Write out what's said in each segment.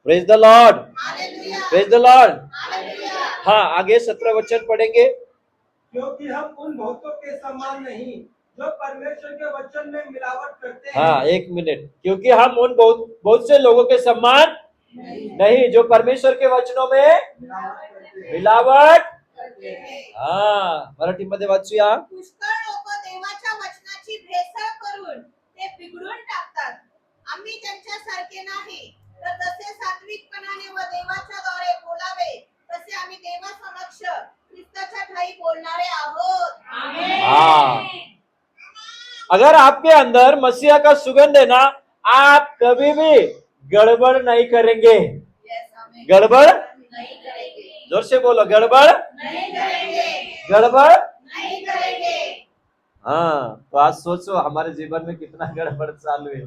Praise the Lord, praise the Lord. हाँ, आगे 17 वचन पढ़ेंगे। क्योंकि हम उन बहुतों के समान नहीं जो परमेश्वर के वचन में मिलावट करते हैं। हाँ, एक मिनट। क्योंकि हम उन बहुत से लोगों के समान नहीं जो परमेश्वर के वचनों में मिलावट। हाँ, मराठीमध्ये वाचूया। पुष्कळ लोक देवाच्या वचनाची भेसळ करून ते बिघडून टाकतात. आम्ही त्यांच्यासारखे नाही, तर तसे सात्विकपणाने व देवाच्या द्वारे बोलावे तसे आम्ही देवासमक्ष ख्रिस्ताच्या ठाई बोलणारे आहोत. हाँ, अगर आपके अंदर मसीहा का सुगंध है ना, आप कभी भी गड़बड़ नहीं करेंगे। गड़बड़ नहीं करेंगे. जोर से बोलो, गड़बड़ नहीं करेंगे. गड़बड़ नहीं करेंगे. हाँ, तो आज सोचो हमारे जीवन में कितना गड़बड़ चालू है।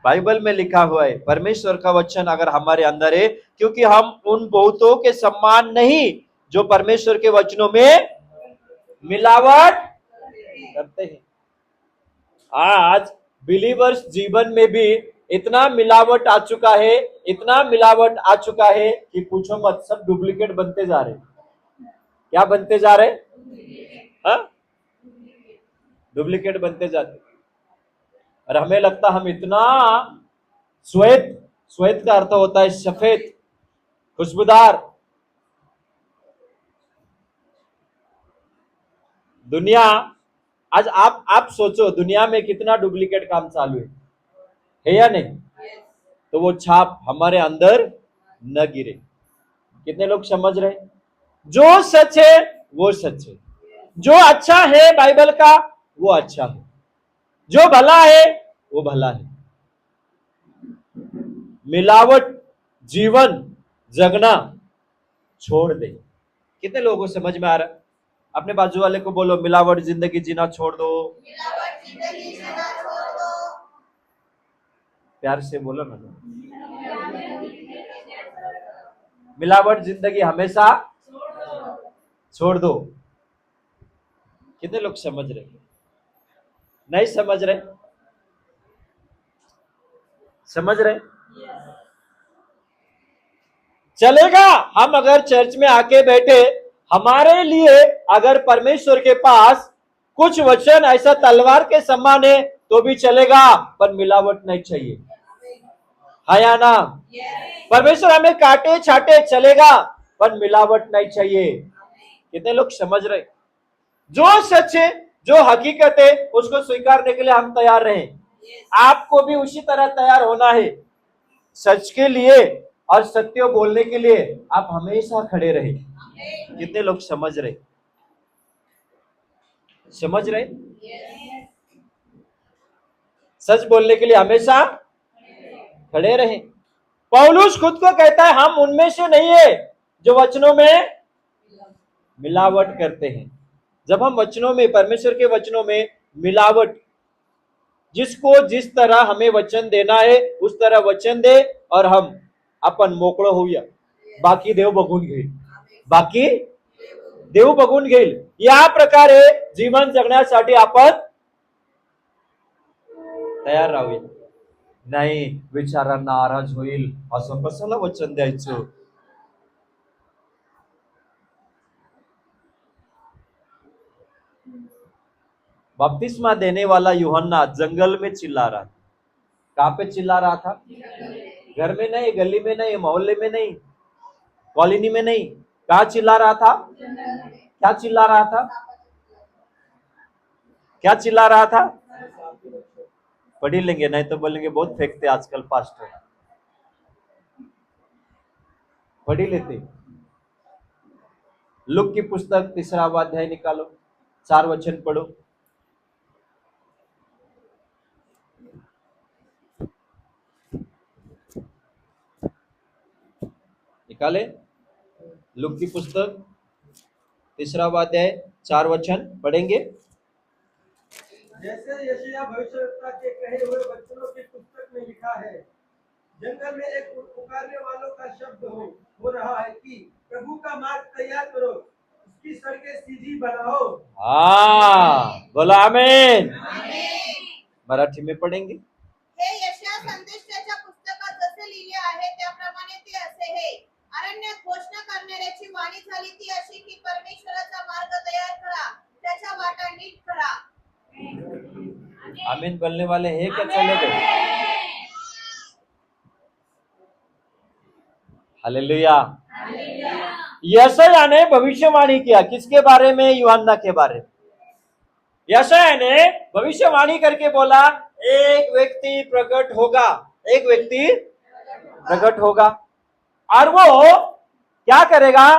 बाइबल में लिखा हुआ है, परमेश्वर का वचन अगर हमारे अंदर है, क्योंकि हम उन बहुतों के समान नहीं जो परमेश्वर के वचनों में मिलावट करते हैं। आज बिलीवर्स जीवन में भी इतना मिलावट आ चुका है, इतना मिलावट आ चुका है कि पूछो मत, सब डुप्लीकेट बनते जा रहे। क्या बनते जा रहे? डुप्लीकेट बनते जाते। और हमें लगता हम इतना श्वेत, श्वेत का अर्थ होता है सफेद, खुशबूदार। दुनिया आज आप सोचो दुनिया में कितना डुप्लीकेट काम चालू है या नहीं? तो वो छाप हमारे अंदर न गिरे। कितने लोग समझ रहे? जो सच है वो सच है, जो अच्छा है बाइबल का वो अच्छा है, जो भला है वो भला है। मिलावट जीवन जगना छोड़ दे। कितने लोगों को समझ में आ रहा है? अपने बाजू वाले को बोलो, मिलावट जिंदगी जीना छोड़ दो। मिलावट जिंदगी जीना छोड़ दो. प्यार से बोलो ना। मिलावट जिंदगी हमेशा छोड़ दो। कितने लोग समझ रहे? नहीं समझ रहे? समझ रहे? चलेगा हम अगर चर्च में आके बैठे, हमारे लिए अगर परमेश्वर के पास कुछ वचन ऐसा तलवार के समान है तो भी चलेगा, पर मिलावट नहीं चाहिए। है या ना? परमेश्वर हमें काटे छाटे चलेगा, पर मिलावट नहीं चाहिए। कितने लोग समझ रहे? जो सच है, जो हकीकत है, उसको स्वीकारने के लिए हम तैयार रहें। आपको भी उसी तरह तैयार होना है। सच के लिए और सत्य बोलने के लिए आप हमेशा खड़े रहे। कितने लोग समझ रहे? समझ रहे? सच बोलने के लिए हमेशा खड़े रहे। पौलुस खुद को कहता है हम उनमें से नहीं है जो वचनों में मिलावट करते हैं। जब हम वचनों में, परमेश्वर के वचनों में मिलावट, जिसको जिस तरह हमें वचन देना है उस तरह वचन दे और हम आपण मोकळं होऊया। बाकी देव बघून घेईल, बाकी देव बघून घेईल। या प्रकारे जीवन जगण्यासाठी आपण तयार राहूया। नाही, विचारांना नाराज होईल असं कशाला वचन द्यायचं? बपतिस्मा देने वाला यूहन्ना जंगल में चिल्ला रहा था। कहां पे चिल्ला रहा था? घर में नहीं, गली में नहीं, मोहल्ले में नहीं, कॉलोनी में नहीं। कहां चिल्ला रहा था? क्या चिल्ला रहा था? क्या चिल्ला रहा था? पढ़ ही लेंगे, नहीं तो बोलेंगे बहुत फेंकते आजकल पास्टर। पढ़ ही लेते। लूक की पुस्तक 3 अध्याय निकालो, 4 वचन पढ़ो। निकाले? लूक की पुस्तक 3 अध्याय 4 वचन पढ़ेंगे। जैसे यशायाह भविष्यवक्ता के कहे हुए वचनों की पुस्तक में लिखा है, जंगल में एक पुकारने वालों का शब्द हो रहा है कि प्रभु का मार्ग तैयार करो, उसकी सड़कें सीधी बनाओ। हाँ, बोला आमीन। मराठी में पढ़ेंगे। हे संदेशाच्या पुस्तकात जसे लिहिले आहे त्याप्रमाणे ते असे हे अरण्यात घोषणा करणाऱ्याची वाणी झाली ती अशी की परमेश्वराचा मार्ग तयार करा, त्याच्या वाटा नीट करा. आमीन बोलने वाले हैं क्या चले गए? हालेलुया। यशायाह ने भविष्यवाणी किया, किसके बारे में? यूहन्ना के बारे में। यशायाह ने भविष्यवाणी करके बोला एक व्यक्ति प्रकट होगा, एक व्यक्ति प्रकट होगा और वो क्या करेगा?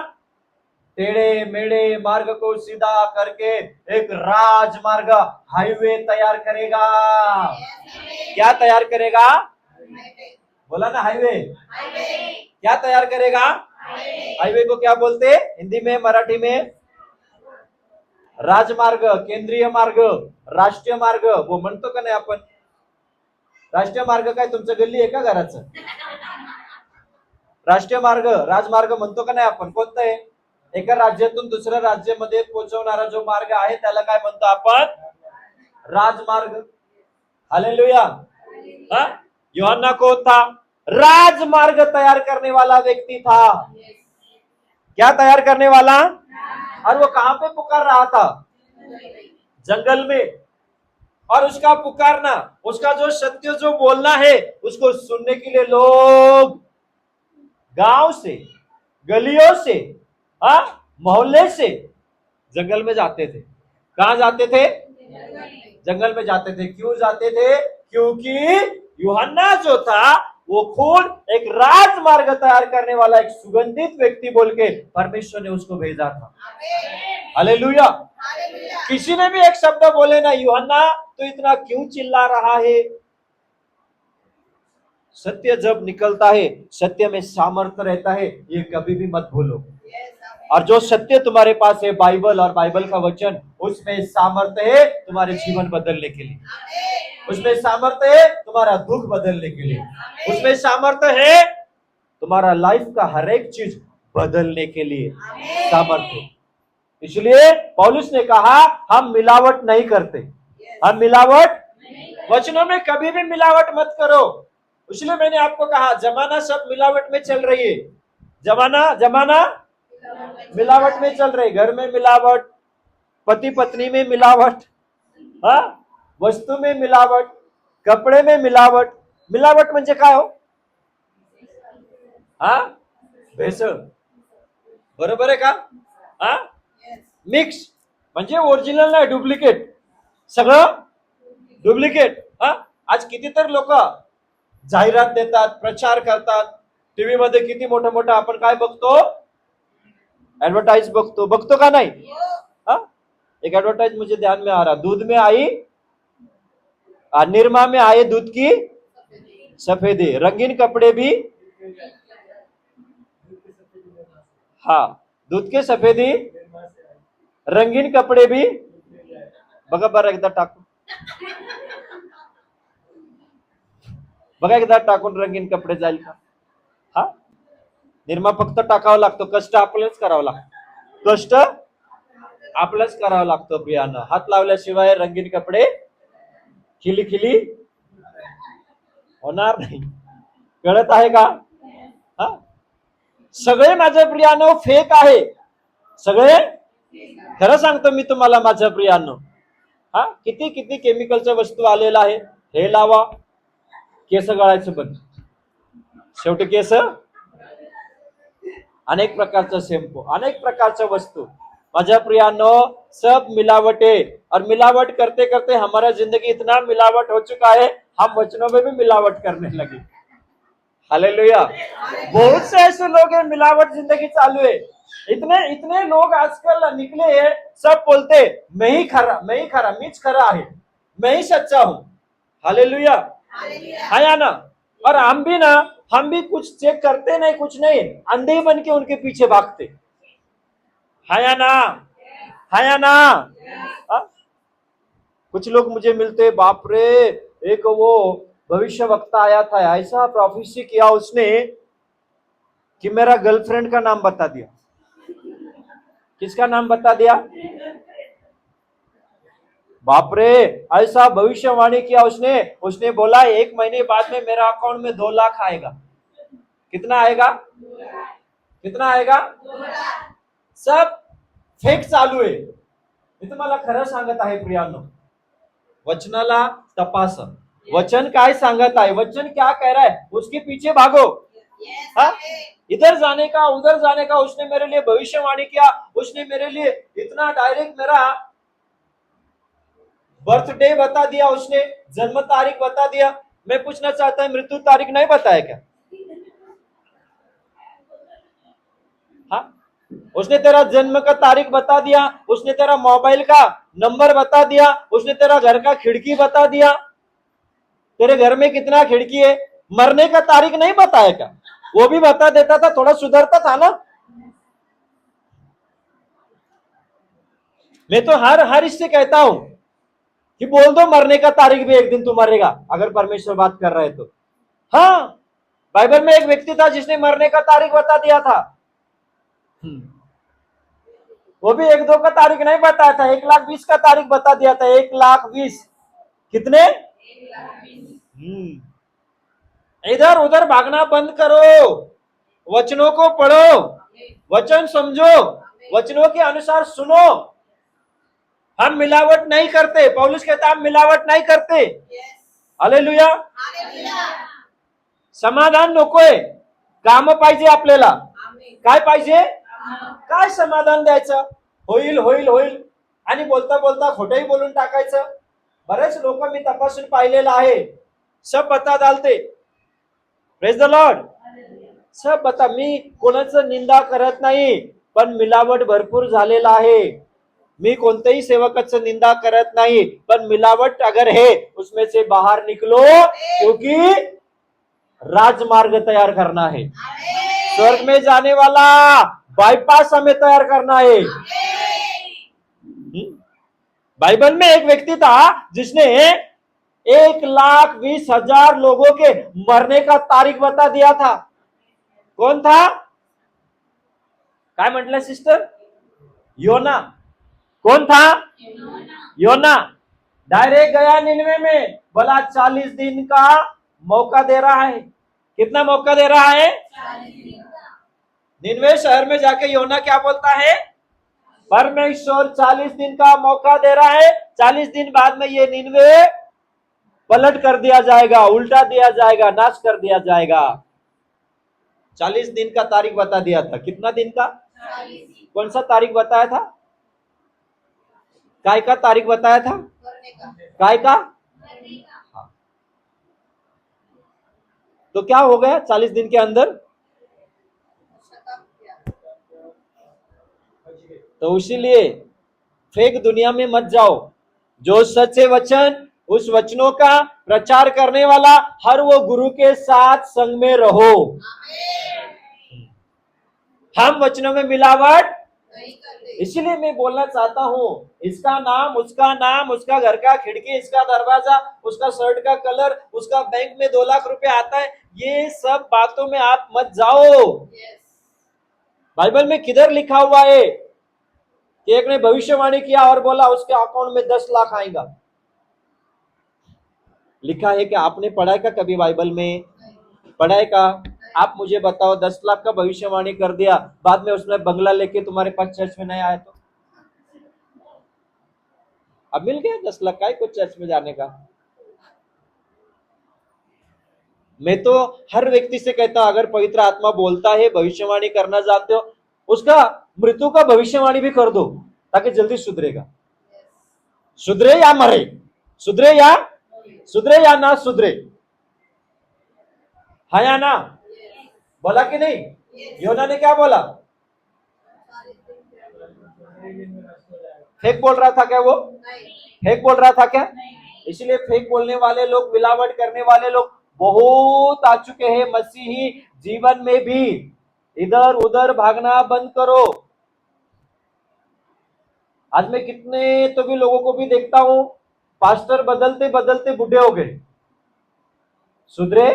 टेढ़े मेढ़े मार्ग को सीधा करके एक राजमार्ग, हाईवे तैयार करेगा। क्या तैयार करेगा? बोला ना, हाईवे। क्या तैयार करेगा? हाईवे को क्या बोलते हिंदी में, मराठी में? राजमार्ग, केंद्रीय मार्ग, राष्ट्रीय मार्ग, वो म्हणतो का नाही आपण? राष्ट्रीय मार्ग काय तुमचं गल्ली आहे का घराचं? राष्ट्रीय मार्ग, राजमार्ग म्हणतो का नाही आपण? कोणतं आहे? एका राज्यातून दुसऱ्या राज्यामध्ये पोहोचवणारा जो मार्ग आहे त्याला काय म्हणतो आपण? राजमार्ग। हालेलुया। यूहन्ना कौन था? राजमार्ग तैयार करने वाला व्यक्ति था। क्या तैयार करने वाला? और वो कहां पे पुकार रहा था? जंगल में। और उसका पुकारना, उसका जो सत्य जो बोलना है उसको सुनने के लिए लोग गांव से, गलियों से, मोहल्ले से जंगल में जाते थे। कहां जाते थे? जंगल में जाते थे। क्यों जाते थे? क्योंकि यूहन्ना जो था वो खुद एक राजमार्ग तैयार करने वाला एक सुगंधित व्यक्ति बोल के परमेश्वर ने उसको भेजा था। हालेलुया। किसी ने भी एक शब्द बोले ना, यूहन्ना तो इतना क्यों चिल्ला रहा है? सत्य जब निकलता है, सत्य में सामर्थ्य रहता है, ये कभी भी मत भूलो। और जो सत्य तुम्हारे पास है, बाइबल और बाइबल का वचन, उसमें सामर्थ्य है तुम्हारे जीवन बदलने के लिए। उसमें सामर्थ्य है तुम्हारा दुख बदलने के लिए। उसमें सामर्थ्य है तुम्हारा लाइफ का हर एक चीज बदलने के लिए सामर्थ्य। इसलिए पौलुस ने कहा हम मिलावट नहीं करते। हम मिलावट, वचनों में कभी भी मिलावट मत करो। इसलिए मैंने आपको कहा जमाना सब मिलावट में चल रही है। जमाना मिलावट में चल रही। घर में मिलावट, पति पत्नी में मिलावट, वस्तु में मिलावट, कपडे में मिलावट। मिलावट म्हणजे काय हो? भेसळ। बरोबर आहे का? मिक्स म्हणजे ओरिजिनल नाही, डुप्लिकेट। सगळं डुप्लिकेट। आज कितीतरी लोक जाहिरात देतात, प्रचार करतात। टीव्ही मध्ये किती मोठं मोठं आपण काय बघतो? एडवर्टाइज बघतो का नहीं? एक एडवर्टाइज मुझे ध्यान में आ रहा, दूध में आई, निरमा में आए दूध की सफेदी, रंगीन कपड़े भी, दूध के सफेदी, रंगीन कपडे भी। बघा बरं एकदा टाकून, बघा एकदा टाकून रंगीन कपडे जाईल का? निरमा फक्त टाकावं लागतो, कष्ट आपल्यालाच करावं लागतं। कष्ट आपल्यालाच करावं लागतं प्रियानं। हात लावल्याशिवाय रंगीन कपडे खिली खिली होणार नाही। कळत आहे का? सगळे माझ्या प्रियानं फेक आहे। सगळे खरं सांगतो मी तुम्हाला माझ्या प्रियानं। किती किती केमिकलच्या वस्तू आलेला आहे। हे लावा, केस गळायचं बंद, शेवटी केस, अनेक प्रकारचा शैम्पू, अनेक प्रकारच्या वस्तू। माझ्या प्रियानो सब मिलावट है। और मिलावट करते करते हमारा जिंदगी इतना मिलावट हो चुका है, हम वचनों में भी मिलावट करने लगे। हालेलुया। बहुत से ऐसे लोग हैं, मिलावट जिंदगी चालू है। इतने लोग आजकल निकले हैं, सब बोलते मैं ही खरा, मीच खरा है, मैं ही सच्चा हूं। हालेलुया। है या ना? और हम भी कुछ चेक करते नहीं, कुछ नहीं, अंधे बन के उनके पीछे भागते। है या ना? है या ना? कुछ लोग मुझे मिलते, बाप रे, एक वो भविष्य वक्ता आया था, ऐसा प्रोफेसी किया उसने कि मेरा गर्लफ्रेंड का नाम बता दिया। किसका नाम बता दिया? बाप रे, ऐसा भविष्यवाणी किया उसने। उसने बोला 1 महीने बाद में मेरा अकाउंट में 2 लाख आएगा। कितना आएगा? कितना आएगा? सब फेक चालू आहे। मी तुम्हाला खरं सांगत आहे प्रियांनो, वचनाला तपासा। वचन काय सांगत आहे, वचन क्या कह रहा है, उसके पीछे भागो। हाँ? इधर जाने का उधर जाने का, उसने मेरे लिए भविष्यवाणी किया, उसने मेरे लिए इतना डायरेक्ट मेरा बर्थडे बता दिया, उसने जन्म तारीख बता दिया। मैं पूछना चाहता हूं, मृत्यु तारीख नहीं बताया क्या? हाँ, उसने तेरा जन्म का तारीख बता दिया, उसने तेरा मोबाइल का नंबर बता दिया, उसने तेरा घर का खिड़की बता दिया, तेरे घर में कितना खिड़की है। मरने का तारीख नहीं बताया क्या? वो भी बता देता था, थोड़ा सुधरता था ना। मैं तो हर इससे कहता हूं कि बोल दो मरने का तारीख भी, एक दिन तू मरेगा, अगर परमेश्वर बात कर रहे तो। हाँ, बाइबल में एक व्यक्ति था जिसने मरने का तारीख बता दिया था। वो भी 1-2 का तारीख नहीं बताया था, 1,20,000 का तारीख बता दिया था। 1,20,000 कितने? इधर उधर भागना बंद करो, वचनों को पढ़ो, वचन समझो, वचनों के अनुसार सुनो। हम मिलावट नहीं करते, पौलुस कहता हम मिलावट नहीं करते। हालेलुया। समाधान नकोय, काम पाहिजे आपल्याला। काय पाहिजे? काय समाधान द्यायचं? होईल होईल होईल आणि बोलता बोलता खोटंही बोलून टाकायचं। बरेच लोक मी तपासून पाहिलेलं आहे, सब बता डालते। Praise the Lord. सब बता, मी कोणाचं निंदा करत नाही, पण मिलावट भरपूर झालेला आहे। मी कोणत्याही सेवकाचं निंदा करत नहीं, पर मिलावट अगर है उसमें से बाहर निकलो, क्योंकि राजमार्ग तैयार करना है। स्वर्ग में जाने वाला बाईपास हमें तैयार करना है। बाइबल में एक व्यक्ति था जिसने 1,20,000 लोगों के मरने का तारीख बता दिया था। कौन था? काय म्हटलं सिस्टर? योना। कौन था? योना। डायरेक्ट गया निन्वे में, बोला 40 दिन का मौका दे रहा है। कितना मौका दे रहा है? निन्वे शहर में जाके योना क्या बोलता है? परमेश्वर 40 दिन का मौका दे रहा है, 40 दिन बाद में ये निन्वे पलट कर दिया जाएगा, उल्टा दिया जाएगा, नाश कर दिया जाएगा। 40 दिन का तारीख बता दिया था। कितना दिन का? कौन सा तारीख बताया था? काय का तारीख बताया था? काय का? हाँ। तो क्या हो गया 40 दिन के अंदर? तो इसीलिए फेक दुनिया में मत जाओ। जो सच्चे वचन, उस वचनों का प्रचार करने वाला, हर वो गुरु के साथ संग में रहो। हम वचनों में मिलावट, इसलिए मैं बोलना चाहता हूं, इसका नाम, उसका घर का खिड़की, इसका दरवाजा, उसका शर्ट का कलर, उसका बैंक में 2 लाख रुपए आता है, ये सब बातों में आप मत जाओ। बाइबल में किधर लिखा हुआ है कि एक ने भविष्यवाणी किया और बोला उसके अकाउंट में 10 लाख आएगा? लिखा है कि आपने पढ़ा है का कभी बाइबल में? पढ़ा है का? आप मुझे बताओ, 10 लाख का भविष्यवाणी कर दिया, बाद में उसने बंगला लेके तुम्हारे पास चर्च में नहीं आया तो? अब मिल गया 10 लाख का कुछ चर्च में जाने का। मैं तो हर व्यक्ति से कहता हूं, अगर पवित्र आत्मा बोलता है, भविष्यवाणी करना जानते हो, उसका मृत्यु का भविष्यवाणी भी कर दो, ताकि जल्दी सुधरेगा। सुधरे या मरे, सुधरे या ना सुधरे। हाँ या ना? बोला कि नहीं? योना ने क्या बोला? फेक बोल रहा था क्या वो? फेक बोल रहा था क्या? इसलिए फेक बोलने वाले लोग, मिलावट करने वाले लोग बहुत आ चुके हैं मसीही जीवन में भी। इधर उधर भागना बंद करो। आज मैं कितने तो भी लोगों को भी देखता हूं, पास्टर बदलते बदलते बूढ़े हो गए। सुधरे?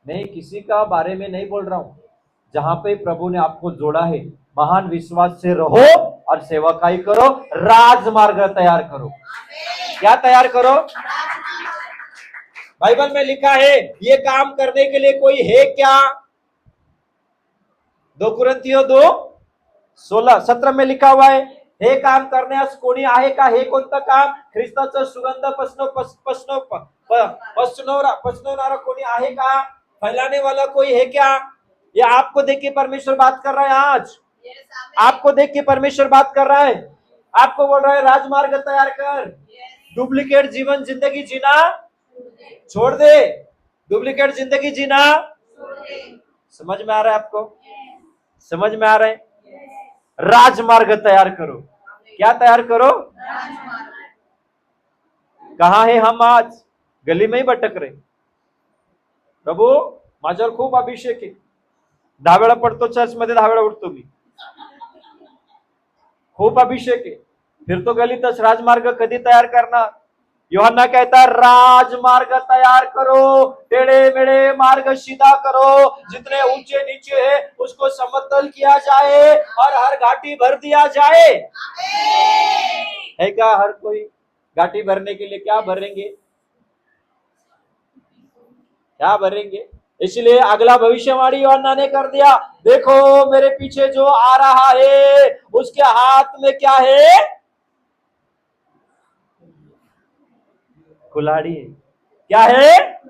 मैं किसी का बारे में नहीं बोल रहा हूं। जहां पे प्रभु ने आपको जोड़ा है, महान विश्वास से रहो, और सेवकाई करो, राजमार्ग तैयार करो। क्या तैयार करो? बाइबल में लिखा है ये काम करने के लिए कोई है क्या? 2 कुरिन्थियों 2:16-17 में लिखा हुआ है, हे काम करण्यास कोणी आहे का? हे कोणतं काम? ख्रिस्ताचा सुगंध पसरवणारा कोणी आहे का? फैलाने वाला कोई है क्या? ये आपको देख के परमेश्वर बात कर रहा है। आज आपको देख के परमेश्वर बात कर रहा है, आपको बोल रहा है राजमार्ग तैयार कर। डुप्लीकेट जीवन जिंदगी जीना छोड़ दे, डुप्लीकेट जिंदगी जीना। समझ में आ रहा है आपको? समझ में आ रहा है? राजमार्ग तैयार करो। क्या तैयार करो? कहां है हम? आज गली में ही भटक रहे। प्रभू माझ्यावर खूप अभिषेक आहे, 10 वेळा पडतो चर्च मध्ये, 10 वेळा उठतो मी, खूप अभिषेक आहे, फिरतो गलीतच, राजमार्ग कधी तैयार करणार? यूहन्ना कहता है राजमार्ग तैयार करो, टेढ़े मेढ़े मार्ग सीधा करो, जितने ऊंचे नीचे है उसको समतल किया जाए और हर घाटी भर दिया जाए। है क्या? हर कोई घाटी भरने के लिए क्या भरेंगे? क्या भरेंगे? इसलिए अगला भविष्यवाणी यूहन्ना ने कर दिया, देखो मेरे पीछे जो आ रहा है उसके हाथ में क्या है? कुल्हाड़ी है। क्या है?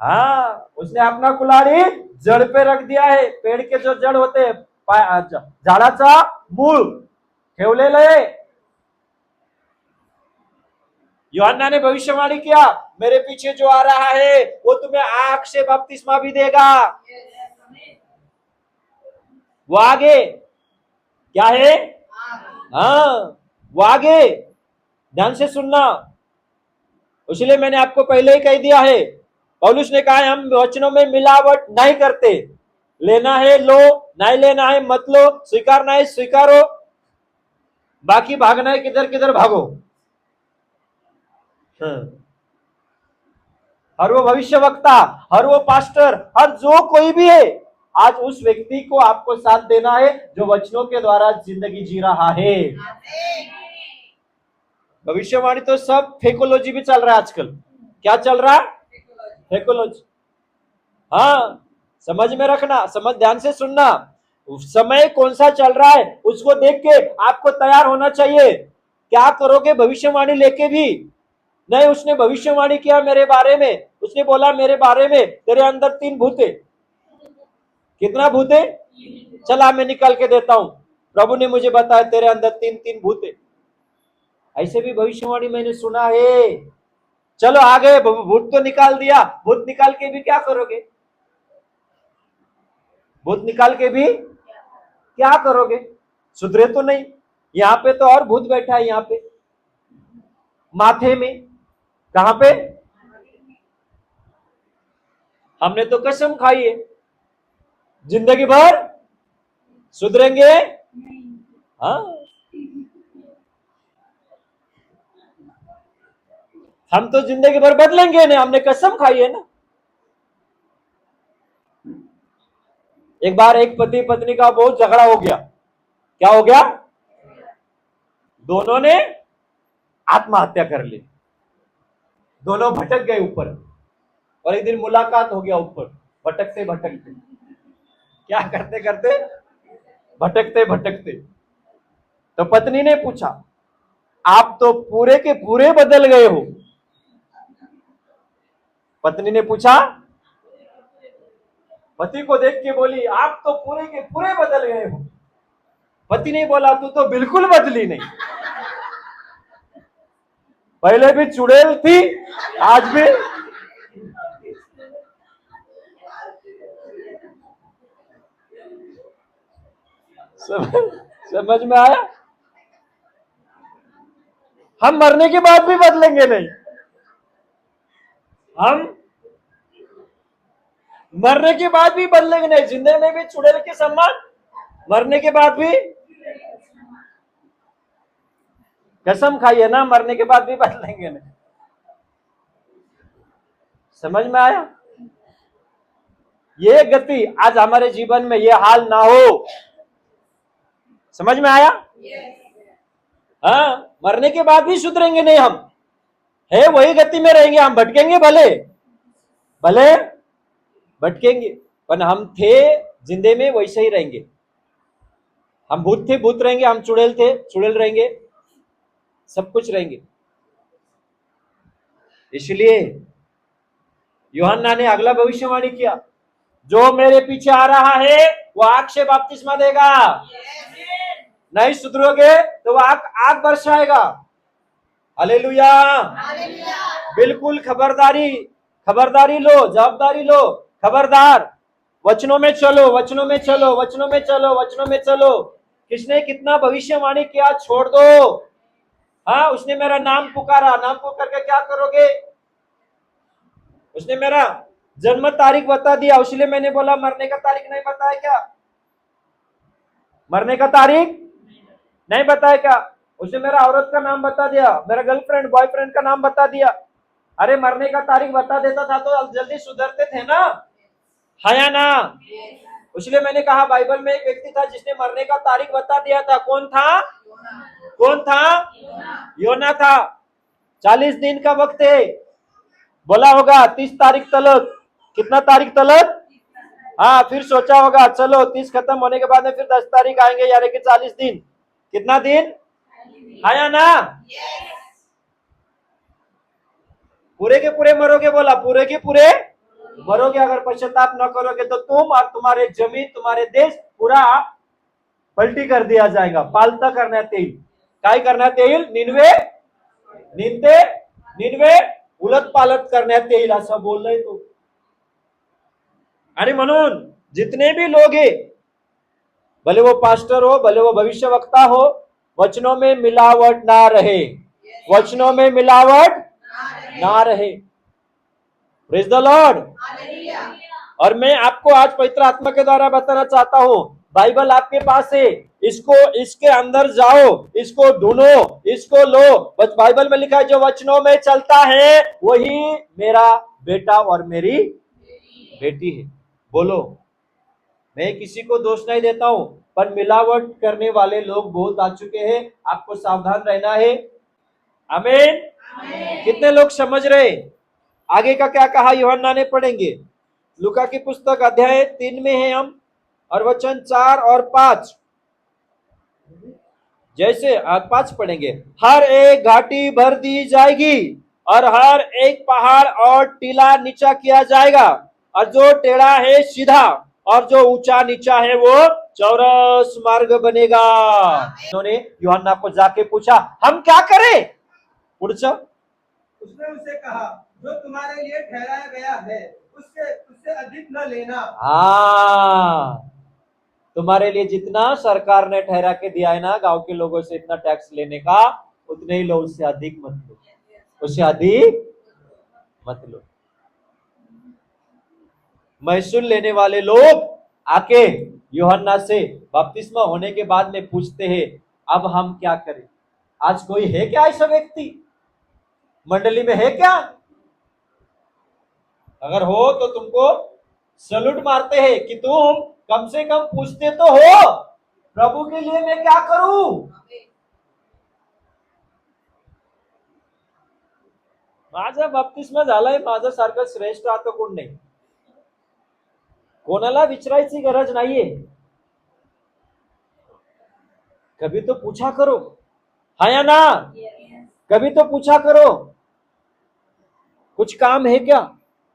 हाँ, उसने अपना कुल्हाड़ी जड़ पे रख दिया है। पेड़ के जो जड़ होते हैं, झाडाचा मूळ ठेवलेलं आहे। यूहन्ना ने भविष्यवाणी किया, मेरे पीछे जो आ रहा है वो तुम्हें आग से बपतिस्मा भी देगा। वो आगे क्या है? हाँ, वो आगे, ध्यान से सुनना। इसलिए मैंने आपको पहले ही कह दिया है, पौलुस ने कहा है हम वचनों में मिलावट नहीं करते। लेना है लो, नहीं लेना है मत लो, स्वीकारना है स्वीकारो, बाकी भागना है किधर किधर भागो। हर वो भविष्यवक्ता, हर वो पास्टर, हर जो कोई भी है, आज उस व्यक्ति को आपको साथ देना है जो वचनों के द्वारा जिंदगी जी रहा है। भविष्यवाणी तो सब फेकोलॉजी भी चल रहा है आजकल। क्या चल रहा है? फेकोलॉजी। हाँ, समझ में रखना, समझ, ध्यान से सुनना। समय कौन सा चल रहा है उसको देख के आपको तैयार होना चाहिए। क्या करोगे भविष्यवाणी लेके भी? नहीं, उसने भविष्यवाणी किया मेरे बारे में, उसने बोला मेरे बारे में तेरे अंदर 3 भूत है। कितना भूत है? चला मैं निकाल के देता हूं, प्रभु ने मुझे बताया तेरे अंदर 3 भूत है। ऐसे भी भविष्यवाणी मैंने सुना है। चलो आगे, भूत तो निकाल दिया, भूत निकाल के भी क्या करोगे? भूत निकाल के भी क्या करोगे? सुधरे तो नहीं। यहां पे तो और भूत बैठा है, यहां पे माथे में। कहां पे? हमने तो कसम खाई है जिंदगी भर सुधरेंगे। हाँ, हम तो जिंदगी भर बदलेंगे नहीं, हमने कसम खाई है ना। एक बार एक पति पत्नी का बहुत झगड़ा हो गया। क्या हो गया? दोनों ने आत्महत्या कर ली। दोनों भटक गए ऊपर, और एक दिन मुलाकात हो गया ऊपर, भटकते भटकते, क्या करते करते भटकते भटकते। तो पत्नी ने पूछा, आप तो पूरे के पूरे बदल गए हो। पत्नी ने पूछा, पति को देख के बोली, आप तो पूरे के पूरे बदल गए हो। पति ने बोला, तू तो बिल्कुल बदली नहीं, पहले भी चुड़ैल थी, आज भी। समझ में आया? हम मरने के बाद भी बदलेंगे नहीं। हम मरने के बाद भी बदलेंगे नहीं। जिंदगी में भी चुड़ैल के समान, मरने के बाद भी कसम खाइए ना, मरने के बाद भी बदलेंगे नहीं। समझ में आया? ये गति आज हमारे जीवन में, ये हाल ना हो। समझ में आया? हाँ, मरने के बाद भी सुधरेंगे नहीं हम, है वही गति में रहेंगे। हम भटकेंगे भले भले भटकेंगे, पर हम थे जिंदे में वैसे ही रहेंगे। हम भूत थे भूत रहेंगे, हम चुड़ैल थे चुड़ैल रहेंगे, सब कुछ रहेंगे। इसलिए यूहन्ना ने अगला भविष्यवाणी किया, जो मेरे पीछे आ रहा है वो आग से बपतिस्मा देगा, नहीं सुधरोगे तो वो आग बरसाएगा। हालेलुया। बिल्कुल खबरदारी लो, जवाबदारी लो, खबरदार। वचनों में चलो, वचनों में चलो, वचनों में चलो, वचनों में चलो। किसने कितना भविष्यवाणी किया छोड़ दो। हाँ, उसने मेरा नाम पुकारा, नाम पुकार के क्या करोगे? उसने मेरा जन्म तारीख बता दिया, इसलिए मैंने बोला मरने का तारीख नहीं बताया क्या? मरने का तारीख नहीं बताया क्या? उसने मेरा औरत का नाम बता दिया, मेरा गर्लफ्रेंड बॉयफ्रेंड का नाम बता दिया। अरे मरने का तारीख बता देता था तो जल्दी सुधरते थे ना, है या ना? इसलिए मैंने कहा बाइबल में एक व्यक्ति था जिसने मरने का तारीख बता दिया था। कौन था? कौन था? योना था। 40 दिन का वक्त है, बोला होगा 30 तारीख तलक। कितना तारीख तलक? हाँ, फिर सोचा होगा चलो 30 खत्म होने के बाद में फिर 10 तारीख आएंगे, यानी कि 40 दिन। कितना दिन? है या ना? पूरे के पूरे मरोगे, बोला पूरे के पूरे मरोगे अगर पश्चाताप न करोगे तो तुम और तुम्हारे जमीन, तुम्हारे देश पूरा पलटी कर दिया जाएगा। पालता करना तेल, काय करना तेल? निन्वे उलट पालट करण्यात येईल असं बोललंय तो। आणि म्हणून जितने भी लोग हैं, भले वो पास्टर हो, भले वो भविष्यवक्ता हो, वचनों में मिलावट ना रहे, वचनों में मिलावट ना रहे। Praise the Lord. और मैं आपको आज पवित्र आत्मा के द्वारा बताना चाहता हूं, बाइबल आपके पास है, इसके अंदर जाओ, इसको ढूंढो, इसको लो। बस बाइबल में लिखा है जो वचनों में चलता है वही मेरा बेटा और मेरी बेटी है। बोलो, मैं किसी को दोष नहीं देता हूं, पर मिलावट करने वाले लोग बहुत आ चुके हैं, आपको सावधान रहना है। आमीन। कितने लोग समझ रहे? आगे का क्या कहा यूहन्ना ने, पढ़ेंगे। लूका की पुस्तक अध्याय 3 में है हम, और वचन 4 और 5। जैसे 5 पढ़ेंगे। हर एक घाटी भर दी जाएगी और हर एक पहाड़ और टीला नीचा किया जाएगा, और जो टेढ़ा है सीधा और जो ऊंचा नीचा है वो चौरस मार्ग बनेगा। उन्होंने यूहन्ना को जाके पूछा, हम क्या करें? उसने उसे कहा, जो तुम्हारे लिए ठहराया गया है उससे अधिक न लेना। हाँ, तुम्हारे लिए जितना सरकार ने ठहरा के दिया है ना, गांव के लोगों से इतना टैक्स लेने का, उतने ही लो, उससे अधिक मत लो, उससे अधिक मत लो। महसूल लेने वाले लोग आके यूहन्ना से बपतिस्मा होने के बाद में पूछते हैं, अब हम क्या करें? आज कोई है क्या ऐसा व्यक्ति मंडली में? है क्या? अगर हो तो तुमको सैल्यूट मारते हैं कि तुम कम से कम पूछते तो हो, प्रभु के लिए मैं क्या करूं? माझा बपतिस्मा झालाय, माझा सारखं श्रेष्ठ आता कोण नाही। कोणाला विचारायची गरज नाहीये, कभी तो पूछा करो, है या ना? कभी तो पूछा करो, कुछ काम है क्या,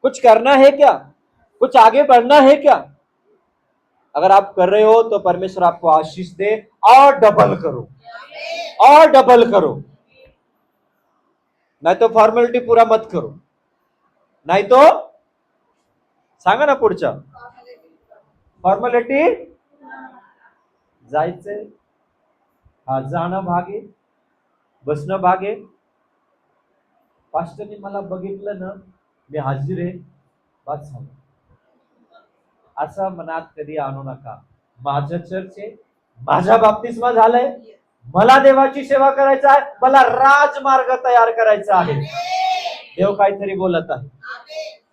कुछ करना है क्या, कुछ आगे बढ़ना है क्या? अगर आप कर रहे हो तो परमेश्वर आपको आशीष दे, और डबल करो, और डबल करो। नहीं तो फॉर्मेलिटी पूरा मत करो, नहीं तो सांगा ना पुढच्या फॉर्मॅलिटी जायचंय, हा जाणं भागे, बसणं भागे। पास्टरने मला बघितलं ना, मी हाजीर आहे, बस झालं, असं मनात कधी आणू नका। माझं चर्च आहे, माझा बपतिस्मा झालाय, मला देवाची सेवा करायचा आहे, मला राजमार्ग तयार करायचा आहे। देव काहीतरी बोलत आहे,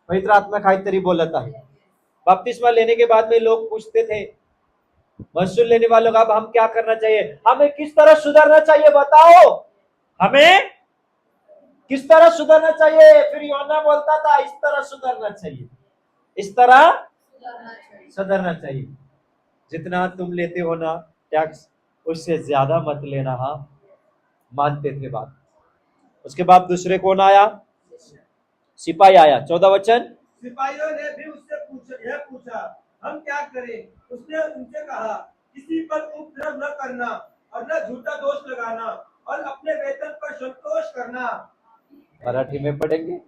पवित्र आत्मा काहीतरी बोलत आहे। बपतिस्मा लेने के बाद में लोग पूछते थे, महसूल लेने वालों का अब हम क्या करना चाहिए, हमें किस तरह सुधरना चाहिए बताओ, हमें किस तरह सुधरना चाहिए। फिर यूहन्ना बोलता था इस तरह सुधरना चाहिए, इस तरह सुधरना चाहिए। जितना तुम लेते हो ना टैक्स, उससे ज्यादा मत लेना। हाँ, मानते थे बात। उसके बाद दूसरे कौन आया, सिपाही आया। 14 वचन, सिपाहियों ने भी उससे पूछा हम क्या करें। उसने उनसे कहा किसी पर उपद्रव न करना और न झूठा दोष लगाना और अपने वेतन पर संतोष करना। मराठी में पढ़ेंगे।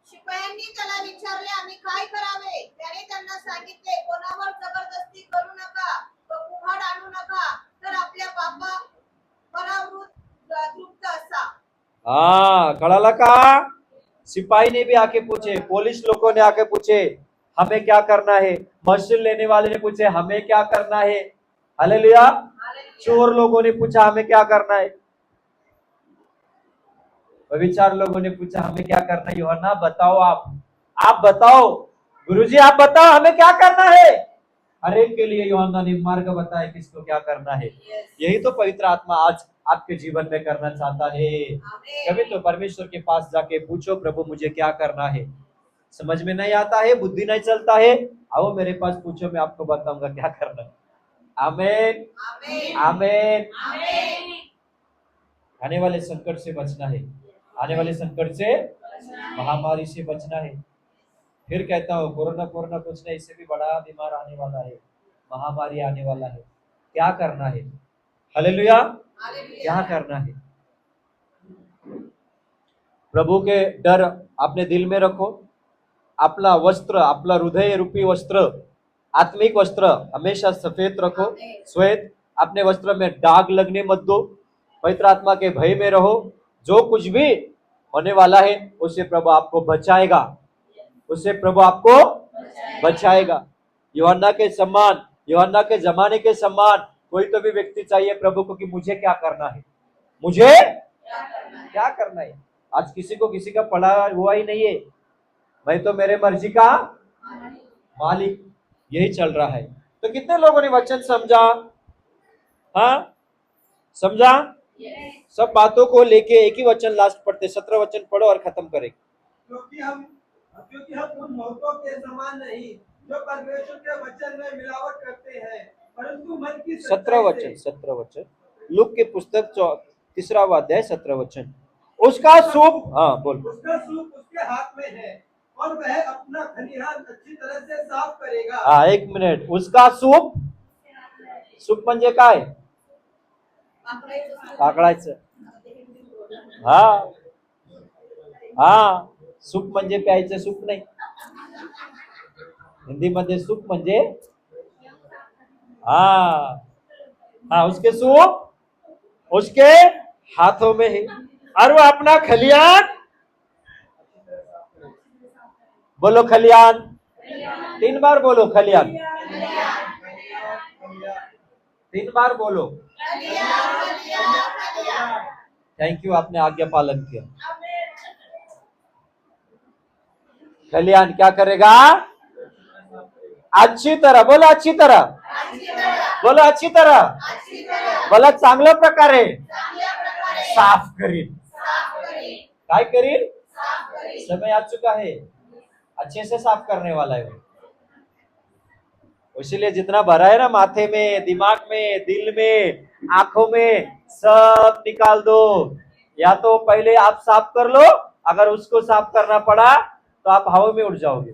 शिपायांनी त्याला विचारले आम्ही काय करावे. त्याने त्यांना सांगितले कोणावर जबरदस्ती करू नका व कुऱ्हाड आणू नका, तर आपल्या पापा परावृत्त तृप्त असा. हाँ, कळाला का। सिपाही ने भी आके पूछे, पुलिस लोगों ने आके पूछे हमें क्या करना है, महसूल लेने वाले ने पूछे हमें क्या करना है। हालेलुया। चोर लोगों ने पूछा हमें क्या करना है, व्यभिचार लोगों ने पूछा हमें क्या करना है। यूहन्ना बताओ, आप बताओ, गुरुजी आप बताओ हमें क्या करना है। हर एक के लिए यूहन्ना ने मार्ग बताया किसको क्या करना है। यही तो पवित्र आत्मा आज आपके जीवन में करना चाहता है। कभी तो परमेश्वर के पास जाके पूछो, प्रभु मुझे क्या करना है। समझ में नहीं आता है, बुद्धि नहीं चलता है, आओ मेरे पास पूछो, मैं आपको बताऊंगा क्या करना है। आमीन, आमीन। आने वाले संकट से बचना है, आने वाले संकट से, महामारी से बचना है। फिर कहता हूँ कोरोना कुछ नहीं, इससे भी बड़ा बीमार आने वाला है, महामारी आने वाला है। क्या करना है, हालेलुया, क्या करना है। प्रभु के डर अपने दिल में रखो। अपना वस्त्र, अपना हृदय रूपी वस्त्र, आत्मिक वस्त्र हमेशा सफेद रखो, श्वेत। अपने वस्त्र में दाग लगने मत दो। पवित्र आत्मा के भय में रहो। जो कुछ भी होने वाला है उससे प्रभु आपको बचाएगा, उससे प्रभु आपको बचाएगा। यूहन्ना के समान, यूहन्ना के जमाने के समान कोई तो भी व्यक्ति चाहिए प्रभु को कि मुझे क्या करना है, मुझे क्या करना है। आज किसी को किसी का पड़ा हुआ ही नहीं है, मैं तो मेरे मर्जी का मालिक, यही चल रहा है। तो कितने लोगों ने वचन समझा, हाँ समझा। सब बातों को लेके एक ही वचन लास्ट पढ़ते, 17 वचन पढ़ो और खत्म करेंगे। क्योंकि हम उन बहुतों के समान नहीं जो परमेश्वर के वचन में मिलावट करते हैं, परंतु मन की 17 वचन लूक की पुस्तक 3 अध्याय 17 वचन। उसका सूप, हाँ बोल, उसका सूप उसके हाथ में है और वह अपना खलिहान अच्छी तरह से साफ करेगा। हाँ एक मिनिट, उसका सूप, सूप म्हणजे काय, काकडायचं। हा हा, सूप म्हणजे प्यायचं सूप नाही, हिंदी मध्ये सूप म्हणजे हाँ हाँ, उसके सूप उसके हाथों में है और वो अपना खलियान, बोलो खलियान, 3 बार बोलो खलियान, 3 बार बोलो। थैंक यू, आपने आज्ञा पालन किया। खलियान क्या करेगा, अच्छी तरह, बोलो अच्छी तरह, बोलो अच्छी तरह, बोला चांगल्या प्रकारे साफ करीन। काय करीन, समय आ चुका है, अच्छे से साफ करने वाला है वो। इसीलिए जितना भरा है ना माथे में, दिमाग में, दिल में, आंखों में, सब निकाल दो। या तो पहले आप साफ कर लो, अगर उसको साफ करना पड़ा तो आप हवा में उड़ जाओगे।